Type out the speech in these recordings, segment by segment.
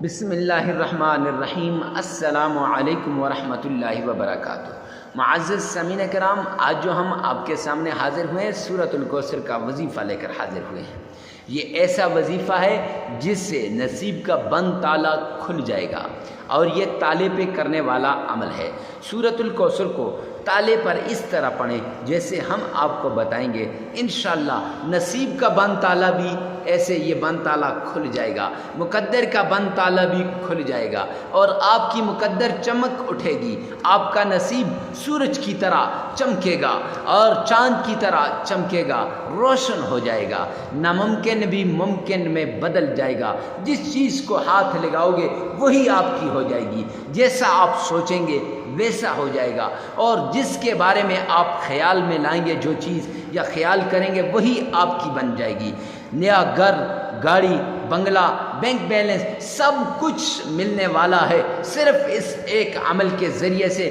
بسم اللہ الرحمن الرحیم۔ السلام علیکم ورحمۃ اللہ وبرکاتہ۔ معزز سامعین کرام، آج جو ہم آپ کے سامنے حاضر ہوئے ہیں سورۃ الکوثر کا وظیفہ لے کر حاضر ہوئے ہیں۔ یہ ایسا وظیفہ ہے جس سے نصیب کا بند تالا کھل جائے گا، اور یہ تالے پہ کرنے والا عمل ہے۔ سورۃ الکوثر کو تالے پر اس طرح پڑھیں جیسے ہم آپ کو بتائیں گے، انشاءاللہ نصیب کا بند تالا بھی ایسے یہ بند تالا کھل جائے گا، مقدر کا بند تالا بھی کھل جائے گا، اور آپ کی مقدر چمک اٹھے گی۔ آپ کا نصیب سورج کی طرح چمکے گا اور چاند کی طرح چمکے گا، روشن ہو جائے گا۔ ناممکن بھی ممکن میں بدل جائے گا۔ جس چیز کو ہاتھ لگاؤ گے وہی آپ کی ہو جائے گی، جیسا آپ سوچیں گے ویسا ہو جائے گا، اور جس کے بارے میں آپ خیال میں لائیں گے جو چیز یا خیال کریں گے وہی آپ کی بن جائے گی۔ نیا گھر، گاڑی، بنگلہ، بینک بیلنس سب کچھ ملنے والا ہے صرف اس ایک عمل کے ذریعے سے،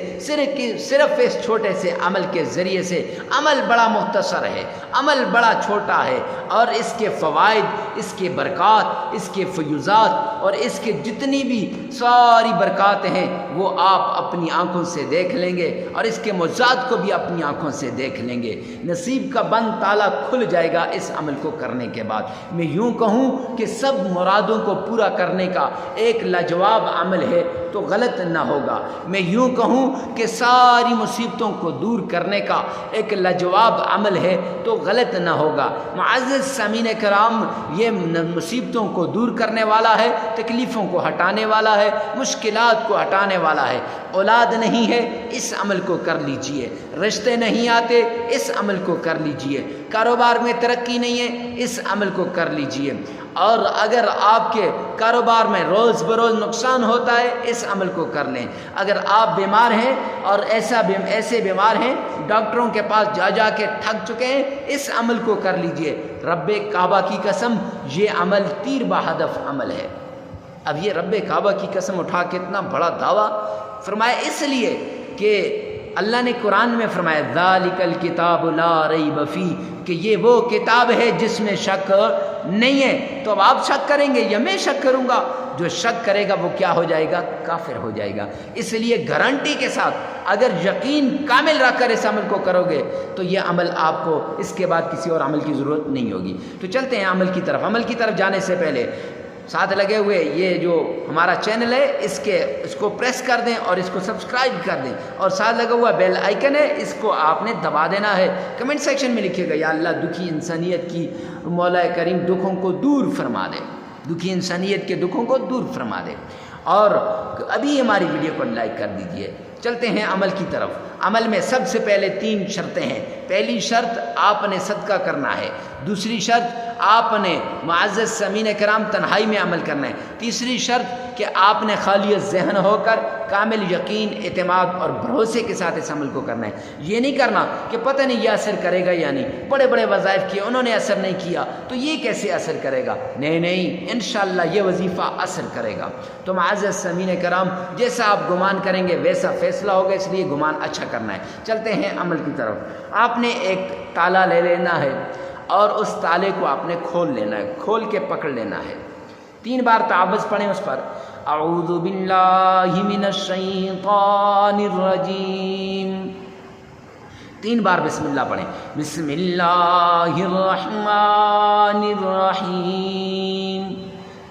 صرف اس چھوٹے سے عمل کے ذریعے سے۔ عمل بڑا مختصر ہے، عمل بڑا چھوٹا ہے، اور اس کے فوائد، اس کے برکات، اس کے فیوزات اور اس کے جتنی بھی ساری برکات ہیں وہ آپ اپنی آنکھوں سے دیکھ لیں گے، اور اس کے معجزات کو بھی اپنی آنکھوں سے دیکھ لیں گے۔ نصیب کا بند تالا کھل جائے گا اس عمل کو کرنے کے بعد۔ میں یوں کہوں کہ سب مرادوں کو پورا کرنے کا ایک لاجواب عمل ہے تو غلط نہ ہوگا۔ میں یوں کہوں کہ ساری مصیبتوں کو دور کرنے کا ایک لاجواب عمل ہے تو غلط نہ ہوگا۔ معزز سامعین کرام، یہ مصیبتوں کو دور کرنے والا ہے، تکلیفوں کو ہٹانے والا ہے، مشکلات کو ہٹانے والا ہے۔ اولاد نہیں ہے، اس عمل کو کر لیجئے۔ رشتے نہیں آتے، اس عمل کو کر لیجئے۔ کاروبار میں ترقی نہیں ہے، اس عمل کو کر لیجئے۔ اور اگر آپ کے کاروبار میں روز بروز نقصان ہوتا ہے، اس عمل کو کر لیں۔ اگر آپ بیمار ہیں اور ایسے بیمار ہیں ڈاکٹروں کے پاس جا جا کے تھک چکے ہیں، اس عمل کو کر لیجئے۔ رب کعبہ کی قسم، یہ عمل تیر بہدف عمل ہے۔ اب یہ رب کعبہ کی قسم اٹھا کے اتنا بڑا دعویٰ فرمایا اس لیے کہ اللہ نے قرآن میں فرمایا ذالک الکتاب لا ریب فیہ، کہ یہ وہ کتاب ہے جس میں شک نہیں ہے۔ تو اب آپ شک کریں گے یا میں شک کروں گا؟ جو شک کرے گا وہ کیا ہو جائے گا؟ کافر ہو جائے گا۔ اس لیے گارنٹی کے ساتھ اگر یقین کامل رکھ کر اس عمل کو کرو گے تو یہ عمل آپ کو اس کے بعد کسی اور عمل کی ضرورت نہیں ہوگی۔ تو چلتے ہیں عمل کی طرف۔ عمل کی طرف جانے سے پہلے ساتھ لگے ہوئے یہ جو ہمارا چینل ہے اس کو پریس کر دیں اور اس کو سبسکرائب کر دیں، اور ساتھ لگا ہوا بیل آئیکن ہے اس کو آپ نے دبا دینا ہے۔ کمنٹ سیکشن میں لکھیے گا یا اللہ دکھی انسانیت کی مولا کریم دکھوں کو دور فرما دے، دکھی انسانیت کے دکھوں کو دور فرما دے، اور ابھی ہماری ویڈیو کو لائک کر دیجئے۔ چلتے ہیں عمل کی طرف۔ عمل میں سب سے پہلے 3 شرطیں ہیں۔ پہلی شرط آپ نے صدقہ کرنا ہے، دوسری شرط آپ نے معزز سامعین کرام تنہائی میں عمل کرنا ہے، تیسری شرط کہ آپ نے خالی ذہن ہو کر کامل یقین، اعتماد اور بھروسے کے ساتھ اس عمل کو کرنا ہے۔ یہ نہیں کرنا کہ پتہ نہیں یہ اثر کرے گا یا نہیں، بڑے بڑے وظائف کیے انہوں نے اثر نہیں کیا تو یہ کیسے اثر کرے گا؟ نہیں، انشاءاللہ یہ وظیفہ اثر کرے گا۔ تو معزز سامعین کرام، جیسا آپ گمان کریں گے ویسا فیصلہ ہوگا، اس لیے گمان اچھا کرنا ہے۔ چلتے ہیں عمل کی طرف۔ آپ نے ایک تالا لے لینا ہے اور اس تالے کو آپ نے کھول لینا ہے، کھول کے پکڑ لینا ہے۔ 3 بار تعوذ پڑھیں اس پر۔ اعوذ باللہ من الشیطان الرجیم۔ 3 بار بسم اللہ پڑھیں۔ بسم اللہ الرحمن الرحیم۔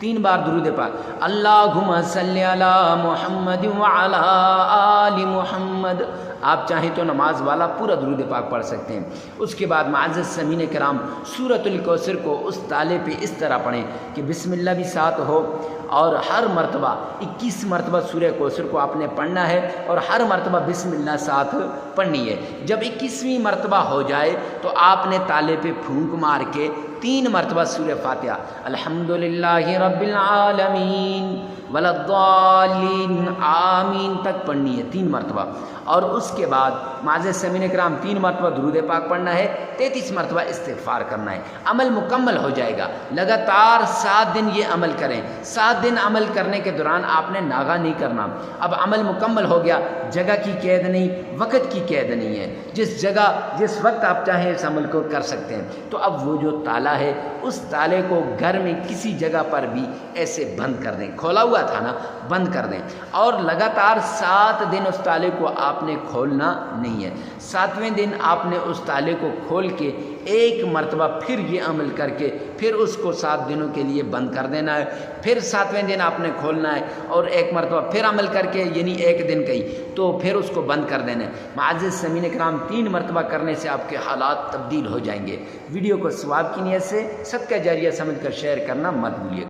3 بار درود پاک۔ اللہم صلی علی محمد وعلی آل محمد۔ آپ چاہیں تو نماز والا پورا درود پاک پڑھ سکتے ہیں۔ اس کے بعد معزز سامعین کرام، سورۃ الکوثر کو اس تالے پہ اس طرح پڑھیں کہ بسم اللہ بھی ساتھ ہو، اور ہر مرتبہ 21 مرتبہ سورہ کوثر کو آپ نے پڑھنا ہے، اور ہر مرتبہ بسم اللہ ساتھ پڑھنی ہے۔ جب 21ویں مرتبہ ہو جائے تو آپ نے تالے پہ پھونک مار کے 3 مرتبہ سورہ فاتحہ الحمدللہ رب العالمین ولا الضالین آمین تک پڑھنی ہے 3 مرتبہ، اور اس کے بعد معزز سامعین کرام 3 مرتبہ درود پاک پڑھنا ہے، 33 مرتبہ استغفار کرنا ہے۔ عمل مکمل ہو جائے گا۔ لگاتار 7 دن یہ عمل کریں۔ 7 دن عمل کرنے کے دوران آپ نے ناغہ نہیں کرنا۔ اب عمل مکمل ہو گیا، جگہ کی قید نہیں، وقت کی قید نہیں ہے، جس جگہ جس وقت آپ چاہیں اس عمل کو کر سکتے ہیں۔ تو اب وہ جو تالا ہے اس تالے کو گھر میں کسی جگہ پر بھی ایسے بند کر دیں۔ کھولا ہوا ہوا تھا نا بند کر دیں، اور لگاتار 7 دن اس تالے کو آپ نے کھولنا نہیں ہے۔ 7ویں دن آپ نے اس تالے کو کھول کے ایک مرتبہ پھر یہ عمل کر کے پھر اس کو 7 دنوں کے لیے بند کر دینا ہے، پھر 7ویں دن آپ نے کھولنا ہے اور ایک مرتبہ پھر عمل کر کے، یعنی ایک دن کا ہی، تو پھر اس کو بند کر دینا ہے۔ معزز سامعین کرام 3 مرتبہ کرنے سے آپ کے حالات تبدیل ہو جائیں گے۔ ویڈیو کو ثواب کی نیت سے صدقہ جاریہ سمجھ کر شیئر کرنا مت بھولیے۔